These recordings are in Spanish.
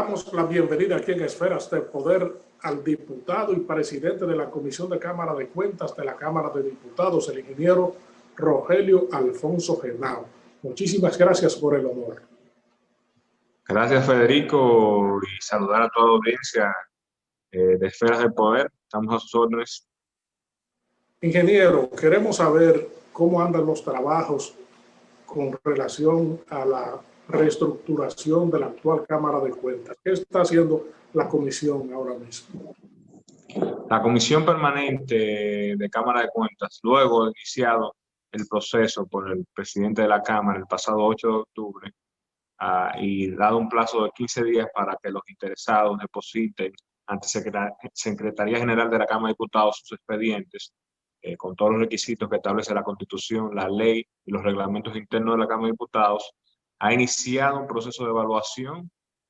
Damos la bienvenida aquí en Esferas de Poder al diputado y presidente de la Comisión de Cámara de Cuentas de la Cámara de Diputados, el ingeniero Rogelio Alfonso Genao. Muchísimas gracias por el honor. Gracias, Federico, y saludar a toda la audiencia de Esferas de Poder. Estamos a sus órdenes. Ingeniero, queremos saber cómo andan los trabajos con relación a la reestructuración de la actual Cámara de Cuentas. ¿Qué está haciendo la comisión ahora mismo? La Comisión Permanente de Cámara de Cuentas, luego de iniciado el proceso por el presidente de la Cámara el pasado 8 de octubre, y dado un plazo de 15 días para que los interesados depositen ante Secretaría General de la Cámara de Diputados sus expedientes, con todos los requisitos que establece la Constitución, la ley y los reglamentos internos de la Cámara de Diputados, ha iniciado un proceso de evaluación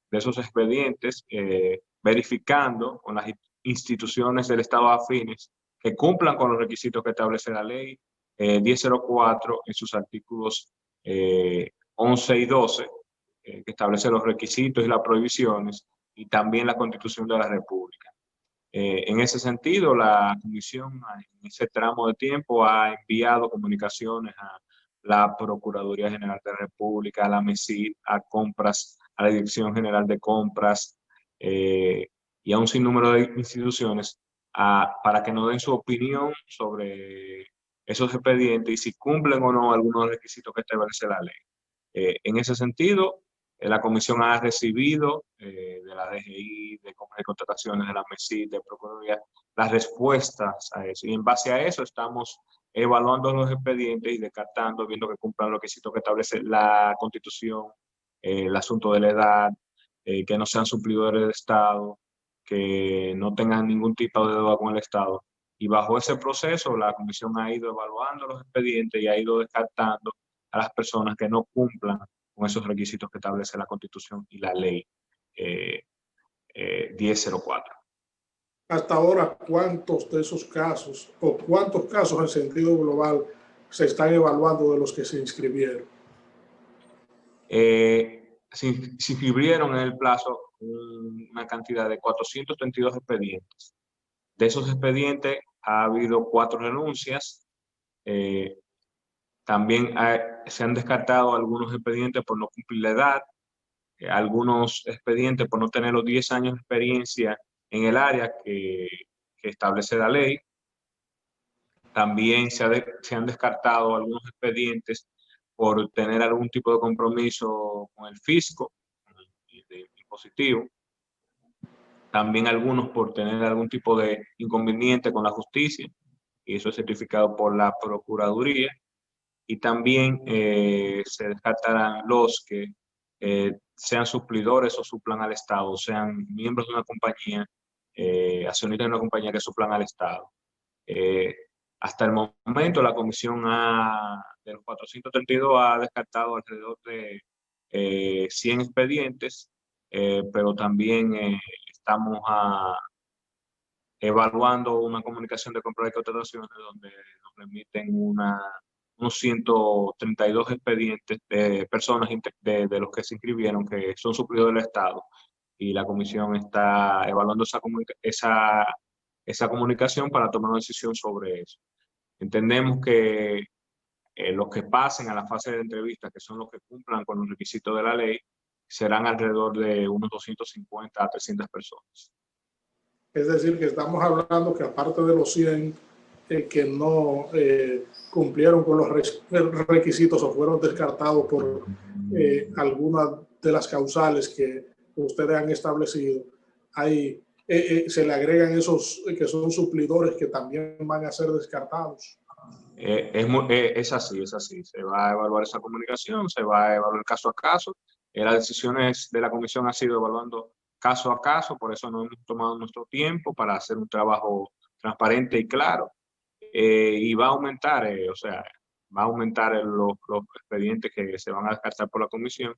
de esos expedientes, verificando con las instituciones del Estado afines que cumplan con los requisitos que establece la ley 1004 en sus artículos 11 y 12, que establece los requisitos y las prohibiciones, y también la Constitución de la República. En ese sentido, la Comisión en ese tramo de tiempo ha enviado comunicaciones a la Procuraduría General de la República, a la MESID, a Compras, a la Dirección General de Compras y a un sinnúmero de instituciones para que nos den su opinión sobre esos expedientes y si cumplen o no algunos requisitos que establece la ley. En ese sentido, la comisión ha recibido de la DGI, de Compras y Contrataciones, de la MESID, de Procuraduría, las respuestas a eso. Y en base a eso estamos evaluando los expedientes y descartando, viendo que cumplan los requisitos que establece la Constitución, el asunto de la edad, que no sean suplidores del Estado, que no tengan ningún tipo de deuda con el Estado. Y bajo ese proceso, la comisión ha ido evaluando los expedientes y ha ido descartando a las personas que no cumplan con esos requisitos que establece la Constitución y la ley 1004. Hasta ahora, ¿cuántos de esos casos o cuántos casos en sentido global se están evaluando de los que se inscribieron? Se inscribieron en el plazo una cantidad de 432 expedientes. De esos expedientes ha habido 4 renuncias. También se han descartado algunos expedientes por no cumplir la edad, algunos expedientes por no tener los 10 años de experiencia en el área que establece la ley. También se han descartado algunos expedientes por tener algún tipo de compromiso con el fisco, de impositivo. También algunos por tener algún tipo de inconveniente con la justicia, y eso es certificado por la Procuraduría. Y también se descartarán los que sean suplidores o suplan al Estado, sean miembros de una compañía, accionistas de una compañía que suplan al Estado. Hasta el momento la comisión de los 432 ha descartado alrededor de 100 expedientes, pero también estamos evaluando una comunicación de compra y contrataciones donde nos remiten unos 132 expedientes de personas de los que se inscribieron que son suplidos del Estado, y la comisión está evaluando esa comunicación para tomar una decisión sobre eso. Entendemos que los que pasen a la fase de entrevista, que son los que cumplan con los requisitos de la ley, serán alrededor de unos 250 a 300 personas. Es decir, que estamos hablando que aparte de los 100 que no cumplieron con los requisitos o fueron descartados por algunas de las causales que ustedes han establecido, se le agregan esos que son suplidores que también van a ser descartados. Es así. Se va a evaluar esa comunicación, se va a evaluar caso a caso. Las decisiones de la comisión han sido evaluando caso a caso, por eso nos hemos tomado nuestro tiempo para hacer un trabajo transparente y claro. Y va a aumentar, los expedientes que se van a descartar por la comisión,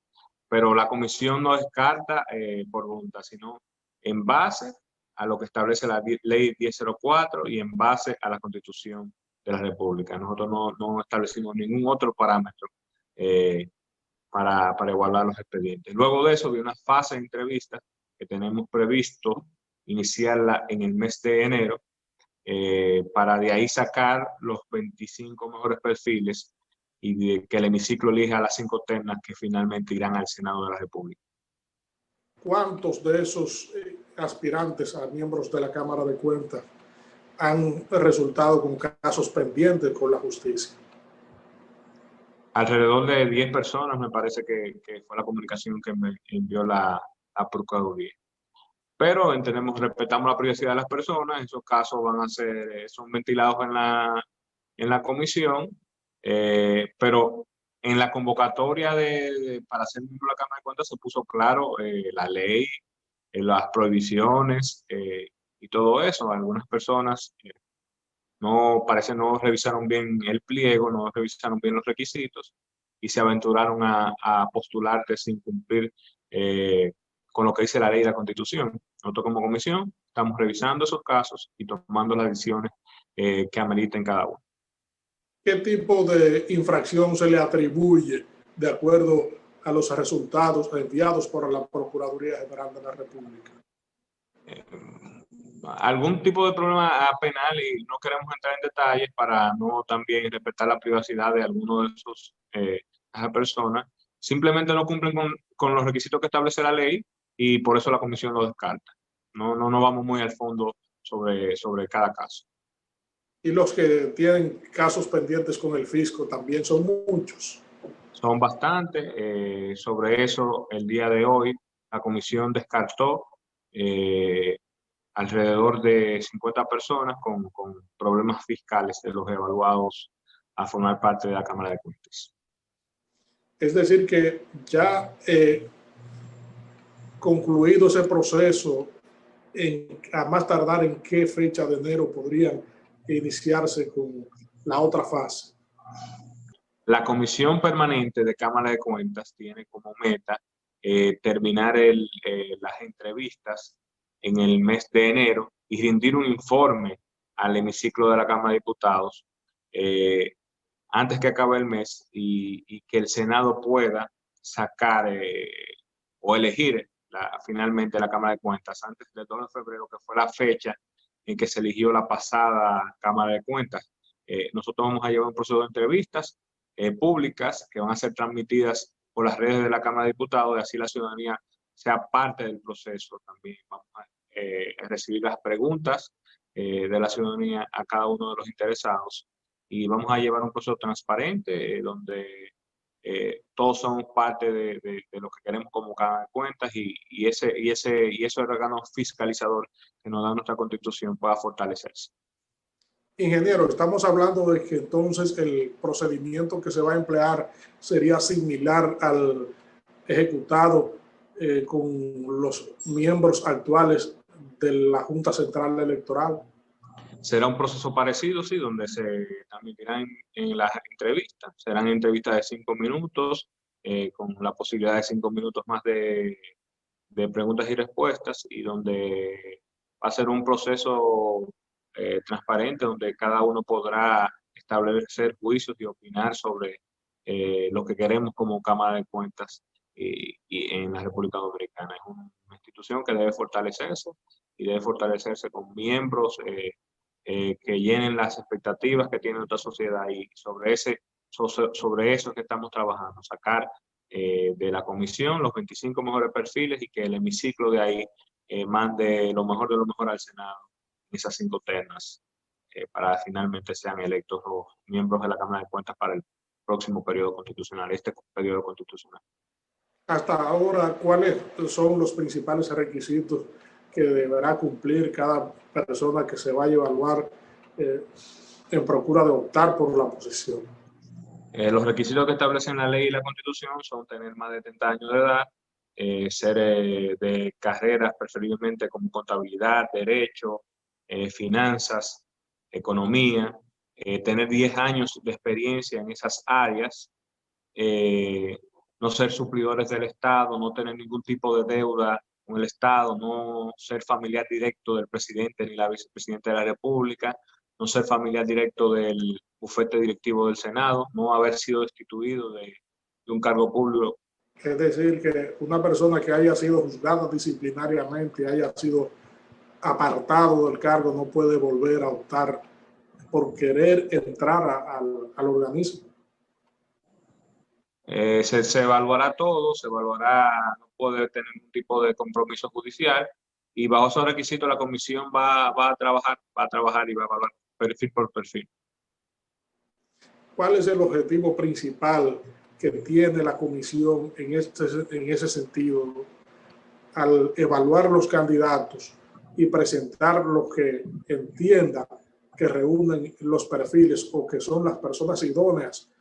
pero la comisión no descarta por voluntad, sino en base a lo que establece la ley 1004 y en base a la Constitución de la República. Nosotros no establecimos ningún otro parámetro para evaluar los expedientes. Luego de eso, viene una fase de entrevistas que tenemos previsto iniciarla en el mes de enero, para de ahí sacar los 25 mejores perfiles y que el hemiciclo elija las 5 ternas que finalmente irán al Senado de la República. ¿Cuántos de esos aspirantes a miembros de la Cámara de Cuentas han resultado con casos pendientes con la justicia? Alrededor de 10 personas me parece que fue la comunicación que me envió la Procuraduría. Pero respetamos la privacidad de las personas, esos casos van a ser, son ventilados en la comisión, pero en la convocatoria para ser miembro de la Cámara de Cuentas se puso claro la ley, las prohibiciones y todo eso. Algunas personas parece no revisaron bien el pliego, no revisaron bien los requisitos y se aventuraron a postularse sin cumplir con lo que dice la ley y la Constitución. Nosotros como comisión estamos revisando esos casos y tomando las decisiones que ameriten cada uno. ¿Qué tipo de infracción se le atribuye de acuerdo a los resultados enviados por la Procuraduría General de la República? Algún tipo de problema penal, y no queremos entrar en detalles para no también respetar la privacidad de alguno de esas personas. Simplemente no cumplen con los requisitos que establece la ley y por eso la comisión lo descarta. No vamos muy al fondo sobre cada caso. Y los que tienen casos pendientes con el fisco también son muchos. Son bastantes. Sobre eso, el día de hoy, la comisión descartó alrededor de 50 personas con problemas fiscales de los evaluados a formar parte de la Cámara de Cuentas. Es decir, que ya concluido ese proceso, a más tardar, ¿en qué fecha de enero podrían iniciarse con la otra fase? La Comisión Permanente de Cámara de Cuentas tiene como meta terminar las entrevistas en el mes de enero y rendir un informe al hemiciclo de la Cámara de Diputados antes que acabe el mes y que el Senado pueda sacar o elegir finalmente la Cámara de Cuentas antes del 2 de febrero, que fue la fecha en que se eligió la pasada Cámara de Cuentas. Nosotros vamos a llevar un proceso de entrevistas públicas que van a ser transmitidas por las redes de la Cámara de Diputados y así la ciudadanía sea parte del proceso también. Vamos a recibir las preguntas de la ciudadanía a cada uno de los interesados y vamos a llevar un proceso transparente donde todos somos parte de lo que queremos como Cámara de Cuentas y ese órgano fiscalizador que nos da nuestra Constitución pueda fortalecerse. Ingeniero, estamos hablando de que entonces el procedimiento que se va a emplear sería similar al ejecutado con los miembros actuales de la Junta Central Electoral. Será un proceso parecido, sí, donde se transmitirán en las entrevistas. Serán entrevistas de 5 minutos, con la posibilidad de 5 minutos más de preguntas y respuestas, y donde va a ser un proceso transparente, donde cada uno podrá establecer juicios y opinar sobre lo que queremos como Cámara de Cuentas y en la República Dominicana. Es una institución que debe fortalecerse y debe fortalecerse con miembros que llenen las expectativas que tiene nuestra sociedad y sobre eso que estamos trabajando, sacar de la comisión los 25 mejores perfiles y que el hemiciclo de ahí mande lo mejor de lo mejor al Senado en esas 5 ternas para finalmente sean electos los miembros de la Cámara de Cuentas para el próximo periodo constitucional, este periodo constitucional. Hasta ahora, ¿cuáles son los principales requisitos que deberá cumplir cada persona que se vaya a evaluar en procura de optar por la posición? Los requisitos que establecen la ley y la Constitución son tener más de 30 años de edad, ser de carreras preferiblemente como contabilidad, derecho, finanzas, economía, tener 10 años de experiencia en esas áreas, no ser suplidores del Estado, no tener ningún tipo de deuda con el Estado, no ser familiar directo del presidente ni la vicepresidenta de la República, no ser familiar directo del bufete directivo del Senado, no haber sido destituido de un cargo Es decir, que una persona que haya sido juzgada disciplinariamente, haya sido apartado del cargo, no puede volver a optar por querer entrar al organismo. Se evaluará todo, se evaluará, no puede tener ningún tipo de compromiso judicial y bajo esos requisitos la comisión va a trabajar y va a evaluar perfil por perfil. ¿Cuál es el objetivo principal que tiene la comisión en ese sentido al evaluar los candidatos y presentar lo que entienda que reúnen los perfiles o que son las personas idóneas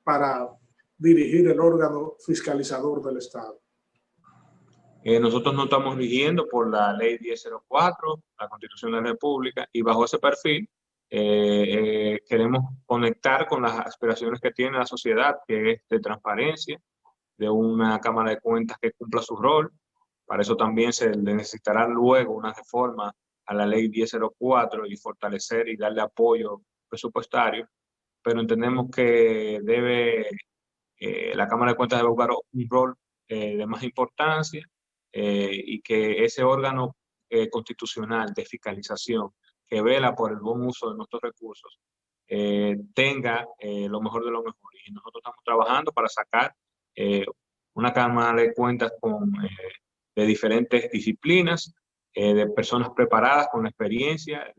para dirigir el órgano fiscalizador del Estado? Nosotros nos estamos rigiendo por la ley 1004, la Constitución de la República, y bajo ese perfil queremos conectar con las aspiraciones que tiene la sociedad, que es de transparencia, de una Cámara de Cuentas que cumpla su rol. Para eso también se le necesitará luego una reforma a la ley 1004 y fortalecer y darle apoyo presupuestario, pero entendemos que la Cámara de Cuentas debe jugar un rol de más importancia y que ese órgano constitucional de fiscalización que vela por el buen uso de nuestros recursos tenga lo mejor de lo mejor. Y nosotros estamos trabajando para sacar eh, una Cámara de Cuentas de diferentes disciplinas, de personas preparadas con experiencia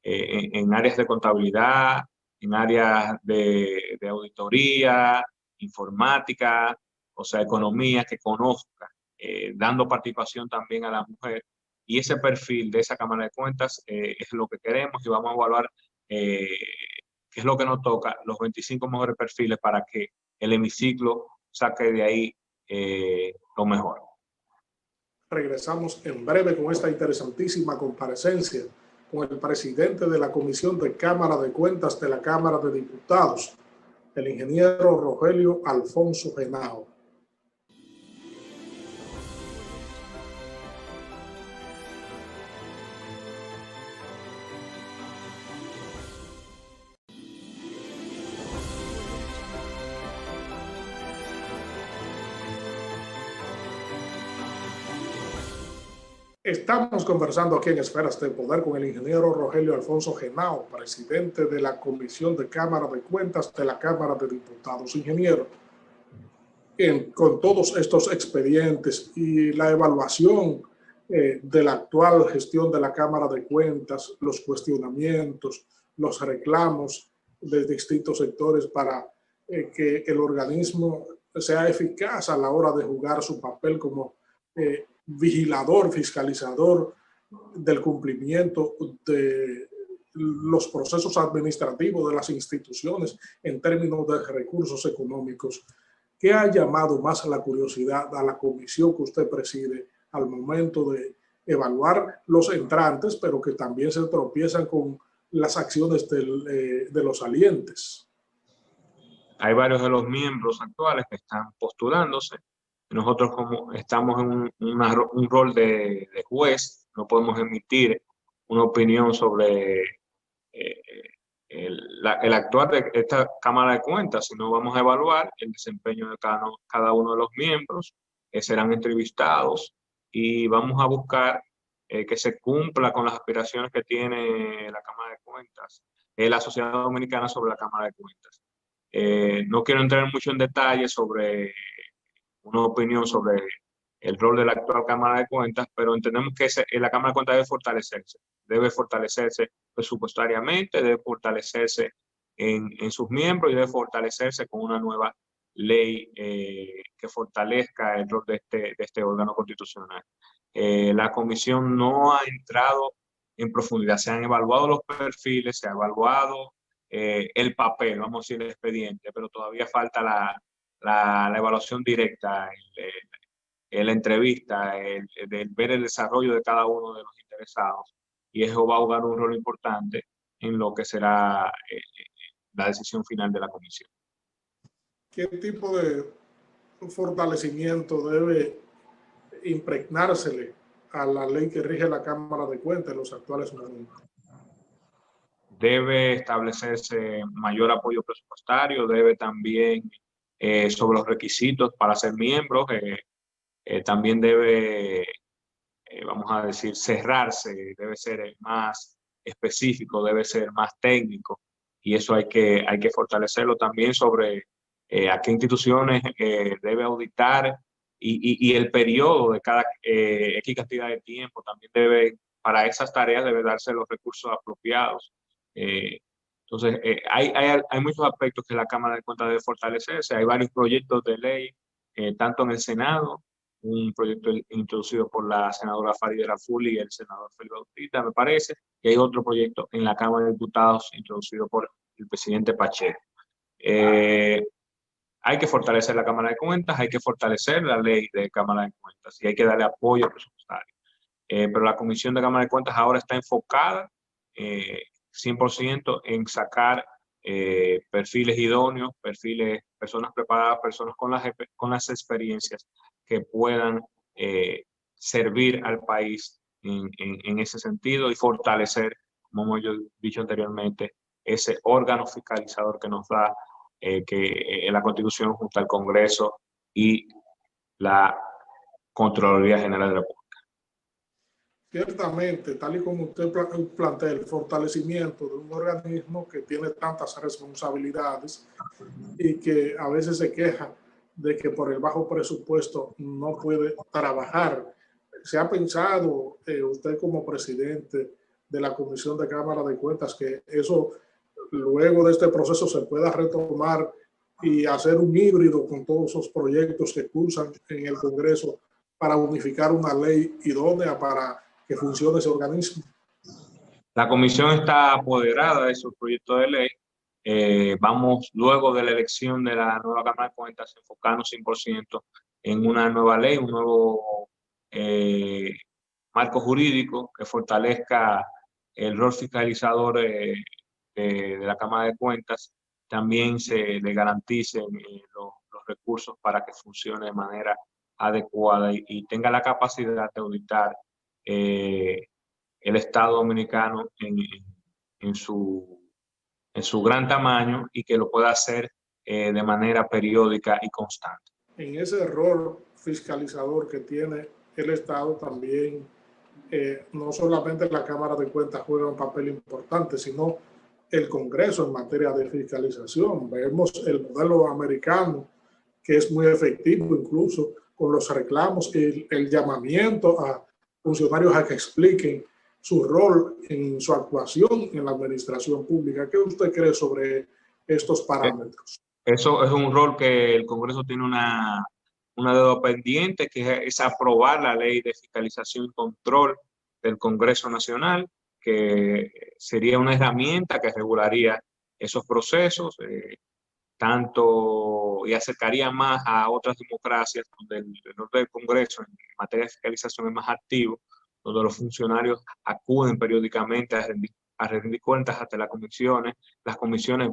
en áreas de contabilidad, en áreas de auditoría, informática, o sea, economía, que conozca, dando participación también a la mujer. Y ese perfil de esa Cámara de Cuentas es lo que queremos y vamos a evaluar qué es lo que nos toca, los 25 mejores perfiles para que el hemiciclo saque de ahí lo mejor. Regresamos en breve con esta interesantísima comparecencia con el presidente de la Comisión de Cámara de Cuentas de la Cámara de Diputados, el ingeniero Rogelio Alfonso Henao. Estamos conversando aquí en Esferas de Poder con el ingeniero Rogelio Alfonso Henao, presidente de la Comisión de Cámara de Cuentas de la Cámara de Diputados. Ingeniero, con todos estos expedientes y la evaluación de la actual gestión de la Cámara de Cuentas, los cuestionamientos, los reclamos de distintos sectores para que el organismo sea eficaz a la hora de jugar su papel como vigilador, fiscalizador del cumplimiento de los procesos administrativos de las instituciones en términos de recursos económicos. ¿Qué ha llamado más la curiosidad a la comisión que usted preside al momento de evaluar los entrantes, pero que también se tropiezan con las acciones de los salientes? Hay varios de los miembros actuales que están postulándose. Nosotros como estamos en un rol de juez, no podemos emitir una opinión sobre el actuar de esta Cámara de Cuentas, sino vamos a evaluar el desempeño de cada uno de los miembros, que serán entrevistados y vamos a buscar que se cumpla con las aspiraciones que tiene la Cámara de Cuentas, la Sociedad Dominicana sobre la Cámara de Cuentas. No quiero entrar mucho en detalle sobre una opinión sobre el rol de la actual Cámara de Cuentas, pero entendemos que la Cámara de Cuentas debe fortalecerse presupuestariamente, debe fortalecerse en sus miembros y debe fortalecerse con una nueva ley que fortalezca el rol de este órgano constitucional. La comisión no ha entrado en profundidad, se han evaluado los perfiles, se ha evaluado el papel, vamos a decir el expediente, pero todavía falta la evaluación directa, la entrevista, el ver el desarrollo de cada uno de los interesados, y eso va a jugar un rol importante en lo que será la decisión final de la comisión. ¿Qué tipo de fortalecimiento debe impregnársele a la ley que rige la Cámara de Cuentas en los actuales momentos? Debe establecerse mayor apoyo presupuestario, debe también sobre los requisitos para ser miembro. También debe, vamos a decir, cerrarse, debe ser más específico, debe ser más técnico, y eso hay que fortalecerlo también sobre a qué instituciones debe auditar y el periodo de cada X cantidad de tiempo. También debe, para esas tareas, debe darse los recursos apropiados. Eh, entonces, hay muchos aspectos que la Cámara de Cuentas debe fortalecerse. Hay varios proyectos de ley, tanto en el Senado, un proyecto introducido por la senadora Farideh Raful y el senador Félix Bautista, me parece, y hay otro proyecto en la Cámara de Diputados introducido por el presidente Pacheco. Hay que fortalecer la Cámara de Cuentas, hay que fortalecer la ley de Cámara de Cuentas y hay que darle apoyo presupuestario. Pero la Comisión de Cámara de Cuentas ahora está enfocada 100% en sacar perfiles idóneos, personas preparadas, personas con las experiencias que puedan servir al país en ese sentido y fortalecer, como yo he dicho anteriormente, ese órgano fiscalizador que nos da la Constitución junto al Congreso y la Contraloría General de la República. Ciertamente, tal y como usted plantea, el fortalecimiento de un organismo que tiene tantas responsabilidades y que a veces se queja de que por el bajo presupuesto no puede trabajar. ¿Se ha pensado, usted como presidente de la Comisión de Cámara de Cuentas, que eso luego de este proceso se pueda retomar y hacer un híbrido con todos esos proyectos que cursan en el Congreso para unificar una ley idónea para que funcione ese organismo? La comisión está apoderada de esos proyectos de ley. Vamos, luego de la elección de la nueva Cámara de Cuentas, enfocarnos 100% en una nueva ley, un nuevo marco jurídico que fortalezca el rol fiscalizador de la Cámara de Cuentas. También se le garanticen los recursos para que funcione de manera adecuada y tenga la capacidad de auditar el Estado dominicano en su gran tamaño y que lo pueda hacer de manera periódica y constante. En ese rol fiscalizador que tiene el Estado también, no solamente la Cámara de Cuentas juega un papel importante, sino el Congreso en materia de fiscalización. Vemos el modelo americano, que es muy efectivo incluso con los reclamos y el llamamiento a funcionarios a que expliquen su rol en su actuación en la administración pública. ¿Qué usted cree sobre estos parámetros? Eso es un rol que el Congreso tiene una deuda pendiente, que es aprobar la ley de fiscalización y control del Congreso Nacional, que sería una herramienta que regularía esos procesos, tanto y acercaría más a otras democracias donde el rol del Congreso en materia de fiscalización es más activo, donde los funcionarios acuden periódicamente a rendir cuentas ante las comisiones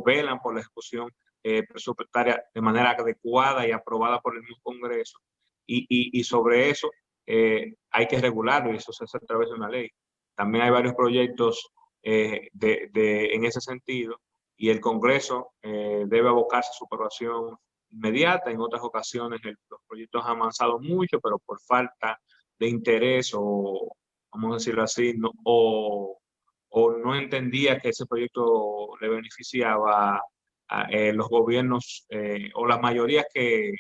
velan por la ejecución presupuestaria de manera adecuada y aprobada por el mismo Congreso, y sobre eso hay que regularlo, y eso se hace a través de una ley. También hay varios proyectos en ese sentido, y el Congreso debe abocarse a su aprobación inmediata. En otras ocasiones los proyectos han avanzado mucho, pero por falta de interés o, vamos a decirlo así, o no entendía que ese proyecto le beneficiaba a los gobiernos o las mayorías que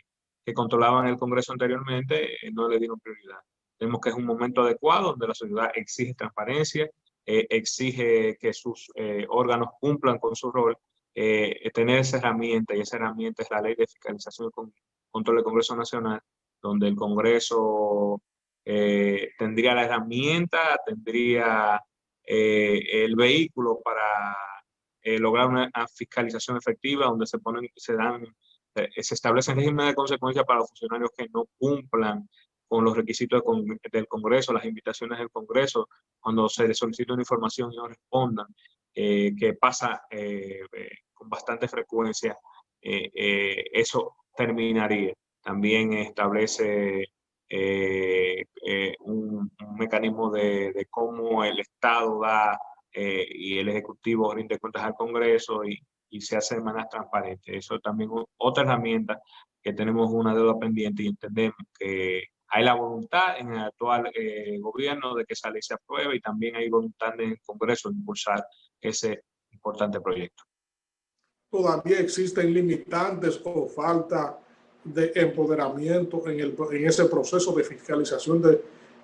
controlaban el Congreso anteriormente, no le dieron prioridad. Vemos que es un momento adecuado donde la sociedad exige transparencia, exige que sus órganos cumplan con su rol, tener esa herramienta, y esa herramienta es la Ley de Fiscalización y Control del Congreso Nacional, donde el Congreso tendría la herramienta, tendría el vehículo para lograr una fiscalización efectiva, donde se establecen regímenes de consecuencia para los funcionarios que no cumplan con los requisitos del Congreso, las invitaciones del Congreso, cuando se les solicita una información y no respondan, que pasa con bastante frecuencia. Eso terminaría. También establece un mecanismo de cómo el Estado da y el Ejecutivo rinde cuentas al Congreso, y se hace de manera transparente. Eso también es otra herramienta que tenemos una deuda pendiente y entendemos que hay la voluntad en el actual gobierno de que esa ley se apruebe y también hay voluntad en el Congreso de impulsar ese importante proyecto. ¿Todavía existen limitantes o falta de empoderamiento en ese proceso de fiscalización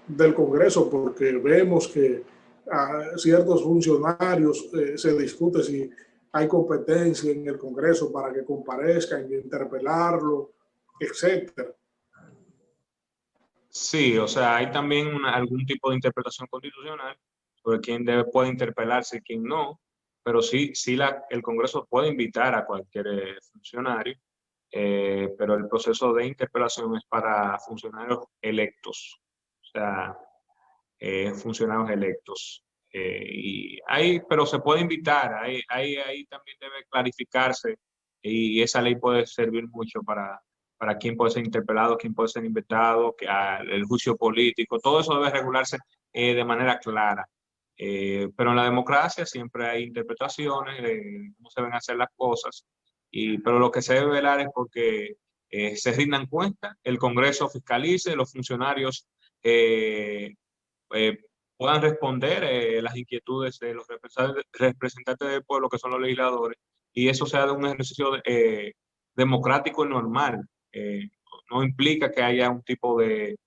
del Congreso? Porque vemos que a ciertos funcionarios se discute si hay competencia en el Congreso para que comparezcan, interpelarlo, etcétera. Sí, o sea, hay también algún tipo de interpretación constitucional sobre quién puede interpelarse y quién no, pero sí el Congreso puede invitar a cualquier funcionario, pero el proceso de interpelación es para funcionarios electos, o sea, funcionarios electos. Pero se puede invitar, ahí también debe clarificarse y esa ley puede servir mucho para quién puede ser interpelado, quién puede ser invitado, el juicio político, todo eso debe regularse de manera clara. Pero en la democracia siempre hay interpretaciones de cómo se deben hacer las cosas, pero lo que se debe velar es porque se rindan cuentas, el Congreso fiscalice, los funcionarios eh, puedan responder las inquietudes de los representantes del pueblo, que son los legisladores, y eso sea de un ejercicio democrático y normal. No implica que haya un tipo de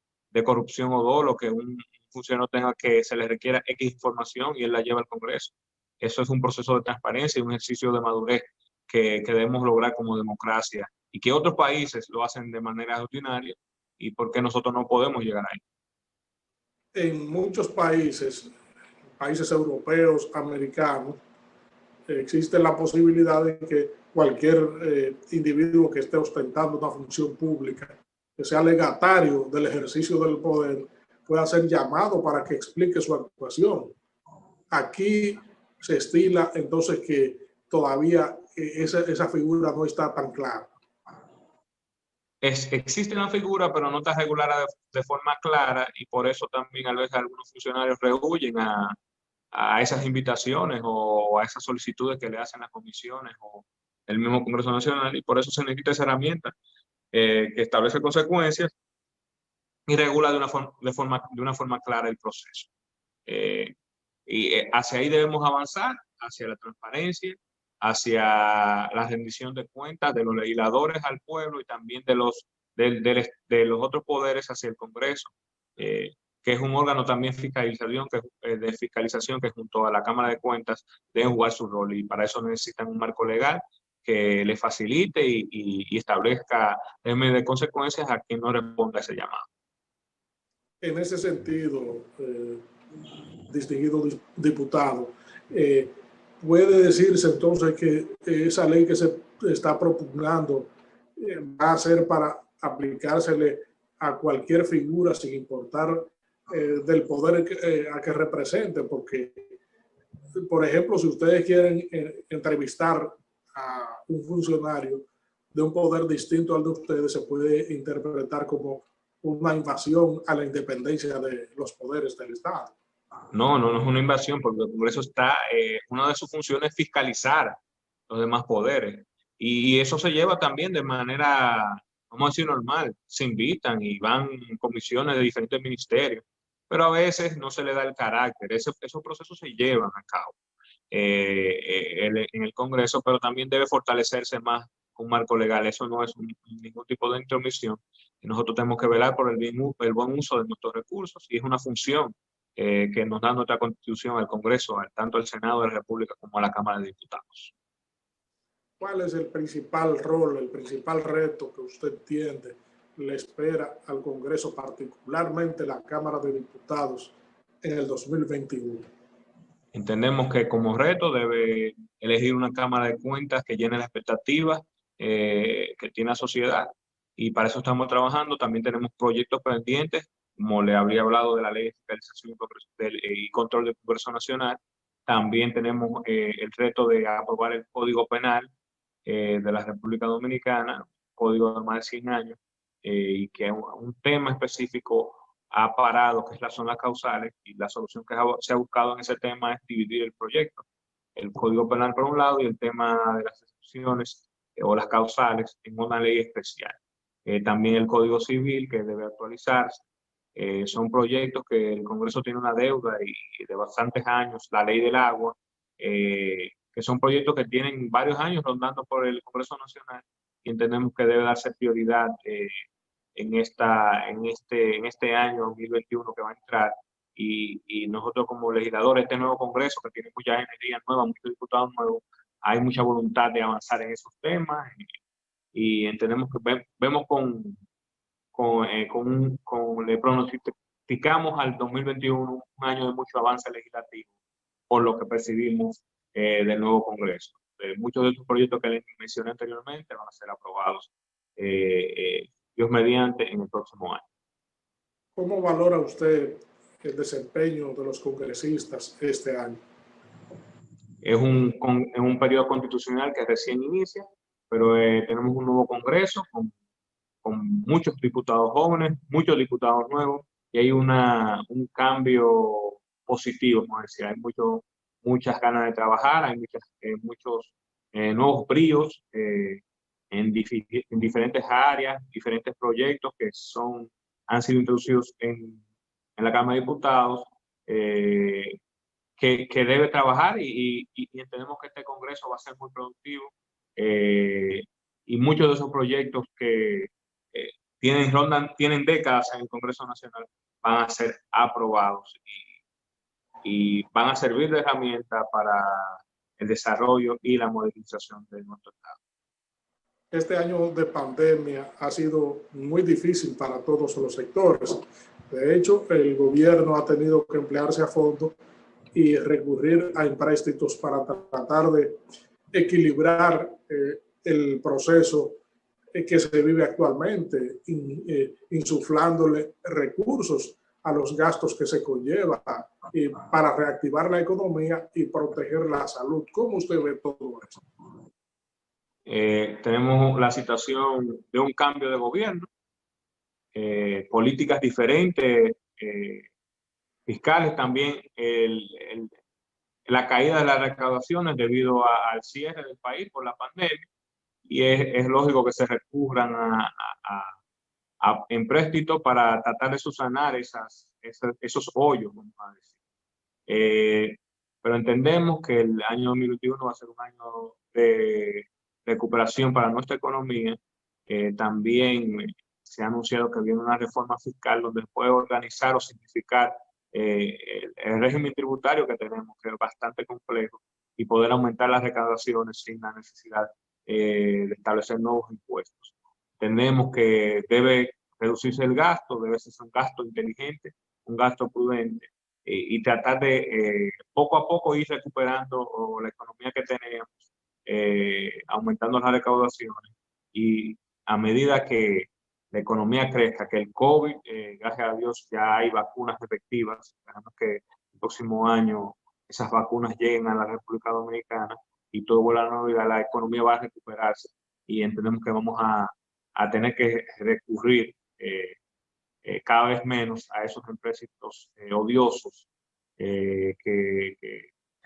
corrupción o dolo, que un funcionario tenga que se le requiera X información y él la lleva al Congreso. Eso es un proceso de transparencia y un ejercicio de madurez que debemos lograr como democracia y que otros países lo hacen de manera ordinaria y por qué nosotros no podemos llegar ahí. En muchos países, países europeos, americanos, existe la posibilidad de que cualquier individuo que esté ostentando una función pública, que sea legatario del ejercicio del poder, pueda ser llamado para que explique su actuación. Aquí se estila entonces que todavía esa figura no está tan clara. Existe una figura, pero no está regulada de forma clara y por eso también a veces algunos funcionarios rehuyen a esas invitaciones o a esas solicitudes que le hacen las comisiones o el mismo Congreso Nacional y por eso se necesita esa herramienta que establece consecuencias y regula de una forma clara el proceso. Hacia ahí debemos avanzar, hacia la transparencia, hacia la rendición de cuentas de los legisladores al pueblo y también de los otros poderes hacia el Congreso, que es un órgano también de fiscalización que junto a la Cámara de Cuentas deben jugar su rol y para eso necesitan un marco legal que le facilite y establezca en medio de consecuencias a quien no responda a ese llamado. En ese sentido, distinguido diputado, puede decirse entonces que esa ley que se está propugnando va a ser para aplicársele a cualquier figura sin importar del poder a que represente, porque, por ejemplo, si ustedes quieren entrevistar a un funcionario de un poder distinto al de ustedes, se puede interpretar como una invasión a la independencia de los poderes del Estado. No es una invasión, porque el Congreso una de sus funciones es fiscalizar los demás poderes. Y eso se lleva también de manera, vamos a decir, normal. Se invitan y van comisiones de diferentes ministerios, pero a veces no se le da el carácter. Esos procesos se llevan a cabo en el Congreso, pero también debe fortalecerse más un marco legal. Eso no es ningún tipo de intromisión. Y nosotros tenemos que velar por el buen uso de nuestros recursos y es una función que nos da nuestra Constitución al Congreso, tanto al Senado de la República como a la Cámara de Diputados. ¿Cuál es el principal rol, el principal reto que usted entiende le espera al Congreso, particularmente la Cámara de Diputados, en el 2021? Entendemos que como reto debe elegir una Cámara de Cuentas que llene las expectativas que tiene la sociedad y para eso estamos trabajando. También tenemos proyectos pendientes, como le habría hablado de la Ley de Fiscalización y Control del Congreso Nacional. También tenemos el reto de aprobar el Código Penal de la República Dominicana, código de más de 100 años, y que un tema específico ha parado, que son las causales, y la solución que se ha buscado en ese tema es dividir el proyecto. el Código Penal por un lado y el tema de las excepciones o las causales en una ley especial. También el Código Civil, que debe actualizarse. Son proyectos que el Congreso tiene una deuda y de bastantes años. La Ley del Agua, que son proyectos que tienen varios años rondando por el Congreso Nacional y entendemos que debe darse prioridad en este año 2021 que va a entrar. Y nosotros como legisladores, este nuevo Congreso que tiene mucha energía nueva, muchos diputados nuevos, hay mucha voluntad de avanzar en esos temas y entendemos que le pronosticamos al 2021 un año de mucho avance legislativo por lo que percibimos del nuevo Congreso. Muchos de estos proyectos que les mencioné anteriormente van a ser aprobados Dios mediante en el próximo año. ¿Cómo valora usted el desempeño de los congresistas este año? Es un periodo constitucional que recién inicia, pero tenemos un nuevo Congreso con muchos diputados jóvenes, muchos diputados nuevos, y hay un cambio positivo, vamos a decir. Hay muchas ganas de trabajar, hay muchos nuevos bríos en diferentes áreas, diferentes proyectos que han sido introducidos en la Cámara de Diputados, que debe trabajar y entendemos que este Congreso va a ser muy productivo y muchos de esos proyectos que tienen décadas en el Congreso Nacional van a ser aprobados y van a servir de herramienta para el desarrollo y la modernización de nuestro Estado. Este año de pandemia ha sido muy difícil para todos los sectores. De hecho, el gobierno ha tenido que emplearse a fondo y recurrir a empréstitos para tratar de equilibrar el proceso que se vive actualmente, insuflándole recursos a los gastos que se conlleva para reactivar la economía y proteger la salud. ¿Cómo usted ve todo eso? Tenemos la situación de un cambio de gobierno, políticas diferentes, fiscales también, la caída de las recaudaciones debido al cierre del país por la pandemia, y es lógico que se recurran a empréstitos para tratar de subsanar esos hoyos, vamos a decir. Pero entendemos que el año 2021 va a ser un año de recuperación para nuestra economía. También se ha anunciado que viene una reforma fiscal donde puede organizar o simplificar el régimen tributario que tenemos, que es bastante complejo, y poder aumentar las recaudaciones sin la necesidad de establecer nuevos impuestos. Entendemos que debe reducirse el gasto, debe ser un gasto inteligente, un gasto prudente, y tratar de poco a poco ir recuperando la economía que tenemos, aumentando las recaudaciones, y a medida que la economía crezca, que el COVID, gracias a Dios, ya hay vacunas efectivas. Esperamos que el próximo año esas vacunas lleguen a la República Dominicana y todo vuelva a la normalidad, la economía va a recuperarse y entendemos que vamos a tener que recurrir cada vez menos a esos empréstitos odiosos que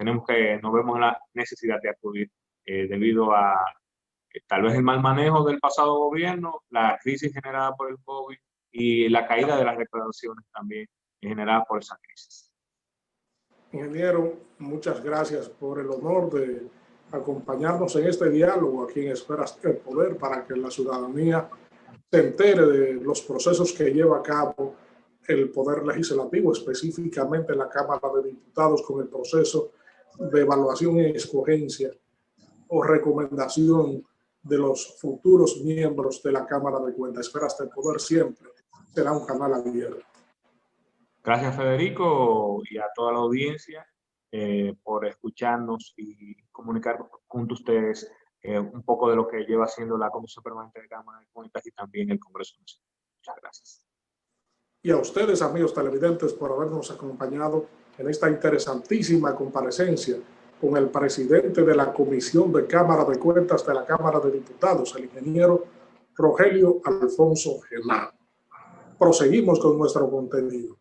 no vemos la necesidad de acudir debido a tal vez el mal manejo del pasado gobierno, la crisis generada por el COVID y la caída de las recaudaciones también generada por esa crisis. Ingeniero, muchas gracias por el honor de acompañarnos en este diálogo aquí en Esferas del Poder para que la ciudadanía se entere de los procesos que lleva a cabo el Poder Legislativo, específicamente la Cámara de Diputados, con el proceso de evaluación y escogencia o recomendación de los futuros miembros de la Cámara de Cuentas. Esferas del Poder siempre será un canal abierto. Gracias, Federico, y a toda la audiencia por escucharnos y comunicar con ustedes un poco de lo que lleva haciendo la Comisión Permanente de Cámara de Cuentas y también el Congreso Nacional. Muchas gracias. Y a ustedes, amigos televidentes, por habernos acompañado en esta interesantísima comparecencia con el presidente de la Comisión de Cámara de Cuentas de la Cámara de Diputados, el ingeniero Rogelio Alfonso Genao. Proseguimos con nuestro contenido.